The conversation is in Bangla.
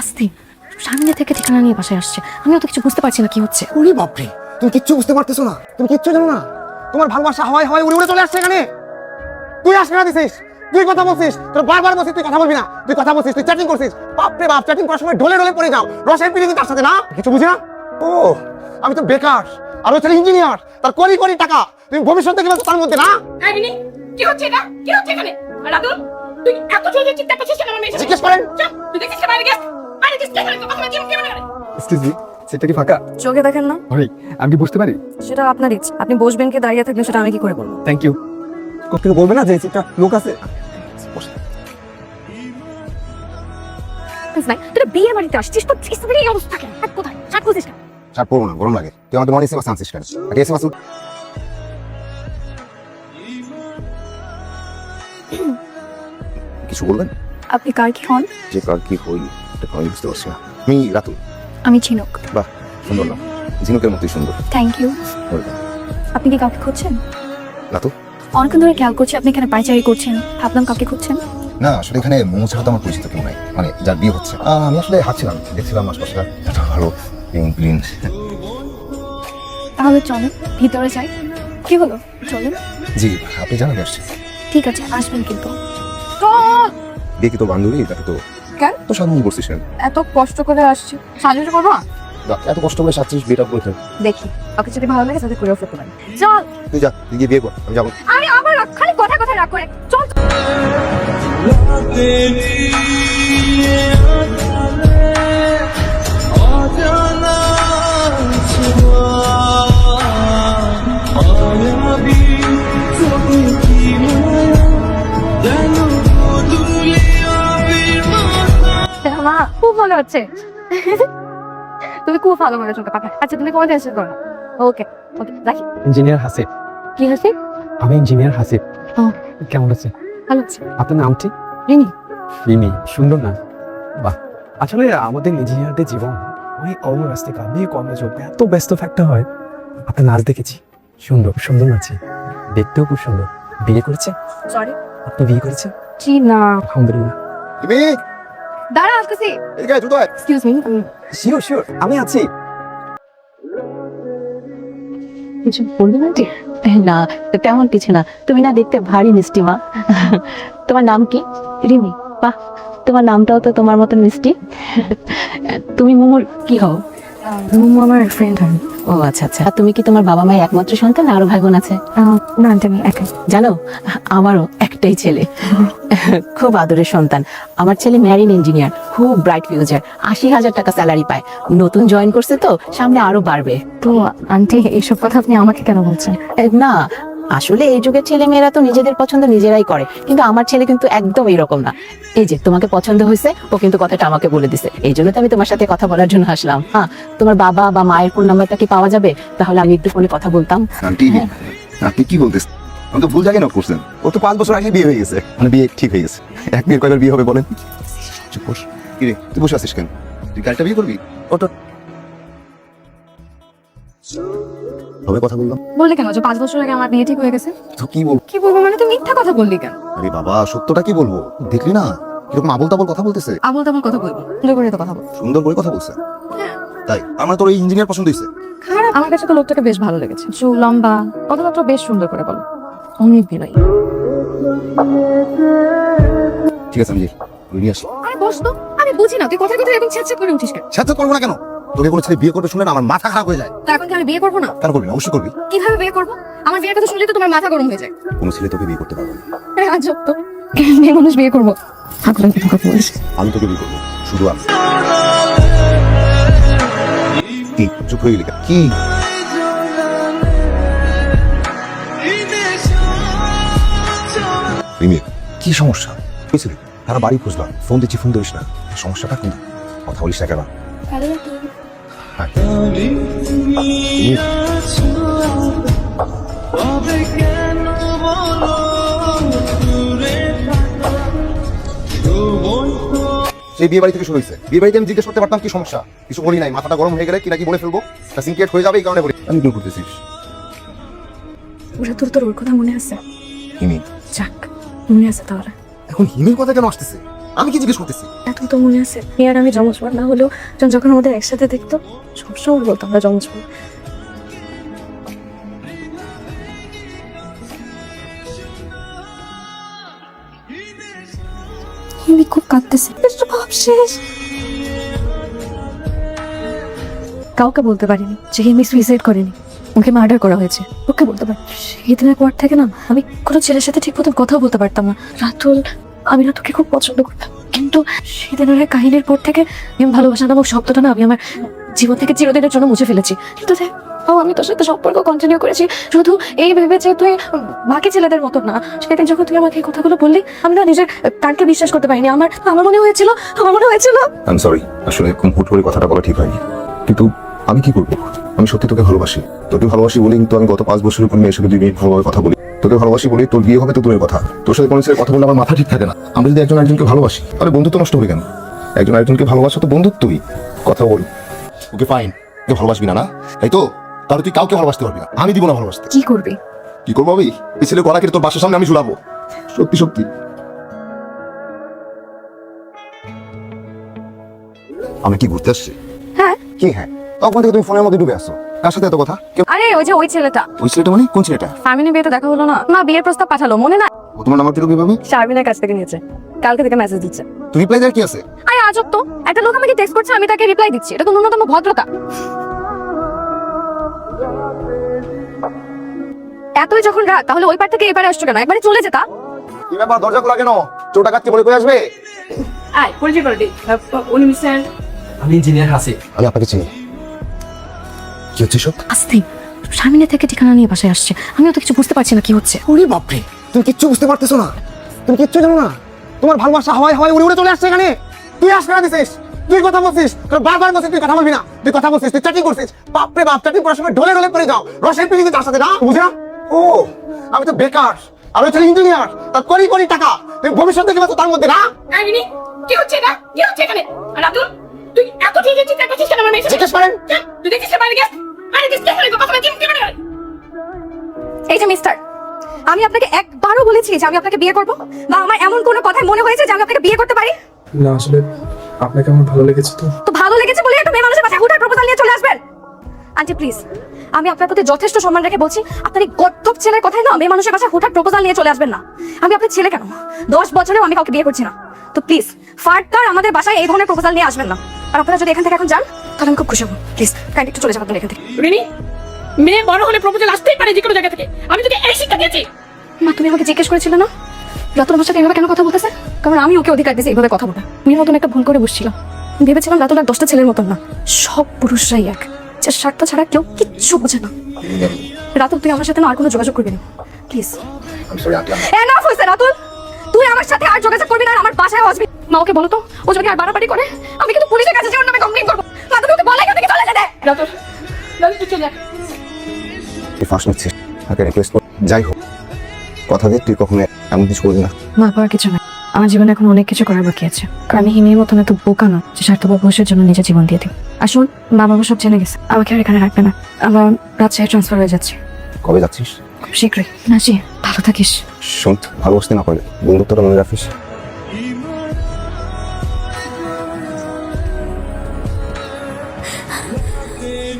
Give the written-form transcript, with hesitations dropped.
আস্তে সামনে থেকে ঠিকানা নিয়ে বাসায় আসছে, আমিও তো কিছু বুঝতে পারছি না কি হচ্ছে। ওরে বাপরে, তুমি কিচ্ছু বুঝতে পারতেছো না, তুমি কিচ্ছু জানো না। তোমার ভালোবাসা হাওয়ায় হাওয়ায় উড়ে উড়ে চলে আসছে এখানে। তুই আশকা দিছিস, তুই কথা বলছিস, তোর বারবার বলছিস তুই কথা বলবি না, তুই কথা বলছিস, তুই চ্যাটিং করছিস। বাপরে বাপ, চ্যাটিং করার সময় ঢলে ঢলে পড়ে যাও, রসের পিড়ি তার সাথে না কিছু বুঝি না। ও আমি তো বেকার, আর ও ছেলে ইঞ্জিনিয়ার, তার কোটি কোটি টাকা। তুমি ভবিষ্যৎ দেখে তার মধ্যে না। কি হচ্ছে এটা? কি হচ্ছে এখানে? রাতুল, তুই এত জোরে চিৎকার করছিস কেন? আমি জিজ্ঞেস করেন। তুই দেখছিস বাইরে গেছ? বাইরে গেছ কেন? কথা বলছিস কেন? এক্সকিউজ মি, সেটা কি ফাঁকা? চোখে দেখেন না? ভাই আমি কি বুঝতে পারি? সেটা আপনার ইচ্ছা, আপনি বসবেন কি দাঁড়িয়ে থাকবেন সেটা আমি কি করে বলবো? Thank you. কোথেকে বলবে না যে একটা লোক আছে? নাই তুই বিয়ে বাড়িতে আসছিস তো ইসবের এই অবস্থা কেন? আর কোথায় শার্ট খুঁজছিস কেন? শার্ট পরবো না, গরম লাগে। তুই আমাদের মনে এসে বাস আনছিস কেন? আগে এসে বাস কিছু বলবেন? আপনি কার কি হন? যে কার কি হই এটা আমি বুঝতে পারছি না। আমি রাতুল। আমি ঝিনুক। বাহ, সুন্দর না? ঝিনুকের মতোই সুন্দর। Thank you. Welcome. আপনি কি কাউকে খুঁজছেন? রাতুল? অনেকক্ষণ ধরে খেয়াল করছি আপনি এখানে পাইচারি করছেন, ভাবলাম কাউকে খুঁজছেন। না, আসলে এখানে মোমো ছাড়া তো আমার পরিচিত কেউ নাই, মানে যার বিয়ে হচ্ছে। আমি আসলে হাঁটছিলাম, দেখছিলাম আশপাশটা এত ভালো ক্লিন। তাহলে চলেন ভিতরে যাই। কি হলো, চলেন। জি, আপনি জানাবেন আসছি। ঠিক আছে, আসবেন কিন্তু। দেখি তো বান্ধবী, তাকে তো কেন তো সাধারণ করছিস কেন? এত কষ্ট করে আসছি, সাহায্য করবো না? এত কষ্ট করে সাচ্ছিস, বিয়েটা করতে। দেখি ওকে যদি ভালো লাগে তাহলে করেও ফেলতে পারি। চল। তুই যা, তুই গিয়ে বিয়ে কর, আমি যাবো। আরে আমার খালি কথা কথা রাগ করে, চল। মা খুব ভালো হচ্ছে। তুমি খুব ভালো বলেছো পাখা। আচ্ছা তুমি কবে টেনশন করো? ওকে ওকে রাখি। ইঞ্জিনিয়ার হাসিব। কি হয়েছে? আমি ইঞ্জিনিয়ার হাসিব। ও কেমন আছে? ভালো হচ্ছে। আপনার নামটি? রিনি। রিমি, সুন্দর না? বাহ, আসলে আমাদের ইঞ্জিনিয়ারদের জীবন ওই অব্যস্ত কাজে কর্মযোগ এত ব্যস্ত থাকতে হয়। আপনার নাচ দেখেছি, সুন্দর সুন্দর নাচে, দেখতেও খুব সুন্দর। বিয়ে করেছে? সরি। আপনি বিয়ে করেছেন? জি না। আলহামদুলিল্লাহ। তুমি দাঁড়া আসতেছি। এদিকে আয়, দ্রুত আয়। Excuse me. শিওর শিওর, আমি আছি। কিছু বলবে না? না তেমন কিছু না, তুমি না দেখতে ভারী মিষ্টি মা। তোমার নাম কি? রিমি। বাহ, তোমার নামটাও তো তোমার মতন মিষ্টি। তুমি মোমোর কি হও? মোমো আমার ফ্রেন্ড হয়। ও আচ্ছা আচ্ছা। আর তুমি কি তোমার বাবা মায়ের একমাত্র সন্তান, আরো ভাই বোন আছে? না আমি একাই। জানো আমারও একটাই ছেলে, খুব আদরের সন্তান। আমার ছেলে ম্যারিন ইঞ্জিনিয়ার, খুব ব্রাইট ফিউচার, 80,000 টাকা স্যালারি পায়। নতুন জয়েন করছে তো, সামনে আরো বাড়বে। তো আন্টি এইসব কথা আপনি আমাকে কেন বলছেন? না আসলে এই যুগের ছেলে মেয়েরা তো নিজেদের পছন্দ নিজেরাই করে, কিন্তু আমার ছেলে কিন্তু একদম এরকম না। এই যে তোমাকে পছন্দ হয়েছে, ও কিন্তু কথাটা আমাকে বলে দিছে, এই জন্য তো আমি তোমার সাথে কথা বলার জন্য আসলাম। হ্যাঁ, তোমার বাবা বা মায়ের ফোন নাম্বারটা কি পাওয়া যাবে? তাহলে আমি একটু ফোনে কথা বলতাম। আন্টি, আপনি কি বলতেছেন? আমি তো ভুল জায়গায় নক করছেন। ও তো 5 বছর আগে বিয়ে হয়ে গেছে, মানে বিয়ে ঠিক হয়ে গেছে। এক বিয়ের কয়বার বিয়ে হবে বলেন? চুপ বস। কি রে, তুই বসে আছিস কেন? তুই কালটা বিয়ে করবি? ওটা হবে কথা বললাম। বললে কেন যে 5 বছর আগে আমার বিয়ে ঠিক হয়ে গেছে? তো কি বল? কি বলবো মানে, তুই মিথ্যা কথা বললি কেন? আরে বাবা, সত্যটা কি বলবো? দেখলি না কিরকম আবল তাবল কথা বলতেছে? আবল তাবল কথা বলবো? সুন্দর করে তো কথা বল। সুন্দর করে কথা বলছে। তাই আমার তোর এই ইঞ্জিনিয়ার পছন্দ হয়েছে। খারাপ, আমার কাছে তো লোকটাকে বেশ ভালো লেগেছে। চুল লম্বা, কথাবার্তা বেশ সুন্দর করে বলো। অনেক বিনয়ী। ঠিক আছে, আমি যাই, নিয়ে আসি। আরে বস তো, আমি বুঝি না তুই কথায় কথায় এরকম ছ্যাঁচা করে উঠিস কেন? সাথে করবো না কেন? তোকে কোনো ছেলে বিয়ে করবে শুনলে না আমার মাথা খারাপ হয়ে যায়। তা এখন কি আমি বিয়ে করবো না? কেন করবি না? অবশ্যই করবি। কিভাবে বিয়ে করবো? আমার বিয়ের কথা শুনলে তো তোমার মাথা গরম হয়ে যায়। কোনো ছেলে তোকে বিয়ে করতে পারবে না। আরে আজব তো, মেয়ে মানুষ বিয়ে করবো? ঠাকুরের কথা বলিস। আমি তোকে বিয়ে করবো, শুধু আমি। কি চুপ হয়ে গেলি কেন? কি রিমি, কি সমস্যা হয়েছিল? তারা বাড়ি খুঁজলাম, ফোন দিচ্ছি, ফোন ধরিস না। সমস্যাটা কি? কথা বলিস না কেন? হাই। রিমি, সেই বিয়ে বাড়ি থেকে শুরু হয়েছে। বিয়ে বাড়িতে আমি জিজ্ঞেস করতে পারতাম কি সমস্যা, কিছু বলি নাই। মাথাটা গরম হয়ে গেলে কি নাকি বলে ফেলবো, তা সিনক্রিয়েট হয়ে যাবে, এই কারণে বলি। আমি কি করতেছিস? ওরা তোর তোর ওর কথা মনে আছে? হিমি, যাক মনে আছে তাহলে। এখন হিমির কথা কেন আসতেছে? আমি কি জিজ্ঞেস করতেছি? এত তো মনে আছে মেয়ে আর আমি জমজমার না হলেও যখন আমাদের একসাথে দেখতো সবসময় বলতো আমরা জমজমার। আমি খুব কাঁদতেছি, সব শেষ। কাউকে বলতে পারিনি যে হিমি সুইসাইড করেনি, ওকে মার্ডার করা হয়েছে। ওকে বলতে পারি সেই দিনের পর থেকে না আমি কোনো ছেলের সাথে ঠিক মতন কথা বলতে পারতাম না। আমি রাতুলকে খুব পছন্দ করতাম, কিন্তু সেদিনের এক কাহিনীর পর থেকে আমি ভালোবাসা নামক শব্দটা না আমি আমার জীবন থেকে চিরদিনের জন্য মুছে ফেলেছি। কিন্তু দেখ আমি তোর সাথে সম্পর্ক কন্টিনিউ করেছি শুধু এই ভেবে যে তুই বাকি ছেলেদের মতন না। সেদিন যখন তুই আমাকে এই কথাগুলো বললি আমি না নিজের কানকে বিশ্বাস করতে পারিনি। আমার মনে হয়েছিল আই এম সরি, আসলে এরকম হুট করে কথাটা বলা ঠিক হয়নি, কিন্তু আমি কি করবো? আমি সত্যি তোকে ভালোবাসি। তোকে ভালোবাসি বলে কিন্তু আমি গত 5 বছরের কোনো মেয়ের সাথে 2 মিনিট ভালোভাবে কথা বলি। তোকে ভালোবাসি বলে তোর বিয়ে হবে তো দূরের কথা, তোর সাথে কোনো ছেলের কথা বলে আমার মাথা ঠিক থাকে না। আমরা যদি একজন একজনকে ভালোবাসি তাহলে বন্ধুত্ব নষ্ট হবে কেন? একজন একজনকে ভালোবাসা তো বন্ধুত্বই। কথা বল। ওকে ফাইন, তুই ভালোবাসবি না, না তাই তো? তাহলে তুই কাউকে ভালোবাসতে পারবি না, আমি দিব না ভালোবাসতে। কি করবি? কি করবো আমি? এই ছেলে গলা কেটে তোর বাসার সামনে আমি ঝুলাবো। সত্যি সত্যি। আমি কি ঘুরতে আসছি? হ্যাঁ। কি হ্যাঁ? তখন থেকে তুমি ফোনের মধ্যে ডুবে আসছো। কার সাথে এত কথা? আরে ওই ছেলেটা। ওই ছেলেটা মানে কোন ছেলেটা? ফার্মিনের বিয়েতে দেখা হলো না বিয়ের প্রস্তাব পাঠালো মনে না? ও তোমার নাম্বার পেলো কিভাবে? শারমিনের কাছ থেকে নিয়েছে, কালকে থেকে মেসেজ দিচ্ছে। তুমি রিপ্লাই দেওয়ার কি আছে? আরে আজব তো, একটা লোক আমাকে টেক্সট করছে আমি তাকে রিপ্লাই দিচ্ছি, এটা তো ন্যূনতম ভদ্রতা। এতই যখন রাগ তাহলে ওই পার থেকে এবারে আসছো কেন? একবারে চলে যেতা। কি ব্যাপার, দরজা খোলা কেন? চোর ডাকাতকে বলে কই আসবে? আয় পরিচয় করে দিই, উনি মিস্টার আমি ইঞ্জিনিয়ার হাসি। আমি আপনাকে চিনি। কি হচ্ছে সব? আস্তে শারমিনের থেকে ঠিকানা নিয়ে বাসায় আসছে, আমিও তো কিছু বুঝতে পারছি না কি হচ্ছে। ওরে বাপরে, তুমি কিচ্ছু বুঝতে পারতেছো না, তুমি কিচ্ছু জানো না। তোমার ভালোবাসা হাওয়ায় হাওয়ায় উড়ে উড়ে চলে আসছে এখানে। তুই আশকা দিছিস, তুই কথা বলছিস, তোর বারবার বলছিস তুই কথা বলবি না, তুই কথা বলছিস, তুই চ্যাটিং করছিস। বাপরে বাপ, চ্যাটিং করার সময় ঢলে ঢলে পড়ে যাও রসের পিড়িতে তার সাথে, না বুঝা? ও আমি তো বেকার, আমি হচ্ছে ইঞ্জিনিয়ার, তার কোটি টাকা, তুই ভবিষ্যৎ দেখে তো তার মধ্যে, না? আয় রিনি, কি হচ্ছে এটা? কি হচ্ছে এখানে? রাতুল, তুই এত ঠিক আছিস, এত ঠিক কেন আমার মেয়ের সাথে? জিজ্ঞেস করেন। তুই দেখছিস বাইরে গেছ? আরে কিস কে করে কথা বলছিস? কি করে? এই যে মিস্টার, আমি আপনাকে একবারও বলেছি যে আমি আপনাকে বিয়ে করব, বা আমার এমন কোনো কথাই মনে হয়েছে যে আমি আপনাকে বিয়ে করতে পারি? না আসলে আপনাকে আমার ভালো লেগেছে তো। তো ভালো লেগেছে বলে একটা মেয়ে মানুষের বাসায় হুঠার প্রপোজাল নিয়ে চলে আসবেন? আন্টি প্লিজ, আমি আপনার প্রতি যথেষ্ট সম্মান রেখে বলছি, আপনার এই গর্দভ ছেলের কথাই না মেয়ে মানুষের বাসায় হুঠার প্রপোজাল নিয়ে চলে আসবেন না। আমি আপনার ছেলে কেন, 10 বছরেও আমি কাউকে বিয়ে করছি না। তো প্লিজ ফার্দার আমাদের বাসায় এই ধরনের প্রপোজাল নিয়ে আসবেন না। আর আপনারা যদি এখান থেকে এখন যান তাহলে আমি খুব খুশি হব। প্লিজ কাইন্ডলি একটু চলে যাবেন এখান থেকে। রিনি, মেয়ে বড় হলে প্রপোজাল আসতেই পারে যে কোনো জায়গা থেকে। আমি তোকে এই শিক্ষা দিয়েছি। মা তুমি আমাকে জিজ্ঞেস করেছিলে না রাতুল আমার সাথে এভাবে কেন কথা বলতেছে? কারণ আমি ওকে অধিকার দিয়েছি এইভাবে কথা বলা। মেয়ের মতন একটা ভুল করে বসছিলাম, ভেবেছিলাম রাতুল আর 10টা ছেলের মতন না, সব পুরুষরাই এক, যে স্বার্থ ছাড়া কেউ কিচ্ছু বোঝে না। রাতুল তুই আমার সাথে না আর কোনো যোগাযোগ করবি না প্লিজ। এনাফ হয়েছে রাতুল, তুই আমার সাথে আর যোগাযোগ করবি না, আর আমার বাসায় আসবি। মা ওকে বলো তো, ও যদি আর বাড়াবাড়ি করে আমি কিন্তু পুলিশের কাছে যে ওর নামে কমপ্লেইন করবো। মা তুমি ওকে বলে এখান থেকে চলে যেতে। রাতুল, তুই চলে যা। তুই ফাঁস নিচ্ছিস, তাকে রিকোয়েস্ট কর। যাই হোক, কথা দিয়ে তুই কখনো এমন কিছু করবি না। মা পাওয়ার কিছু নাই, আমার জীবনে এখন অনেক কিছু করার বাকি আছে। কারণ আমি হিমির মতন এত বোকা না যে স্বার্থপর ভবিষ্যের জন্য নিজের জীবন দিয়ে দিই। আসুন বাবা মা সব জেনে গেছে, আমাকে আর এখানে রাখবে না, আমার রাজশাহী ট্রান্সফার হয়ে যাচ্ছে কবে যাচ্ছিস? খুব শীঘ্রই। নাসি ভালো থাকিস। শোন, ভালোবাসতে না পারলে বন্ধুত্বটা মনে রাখিস।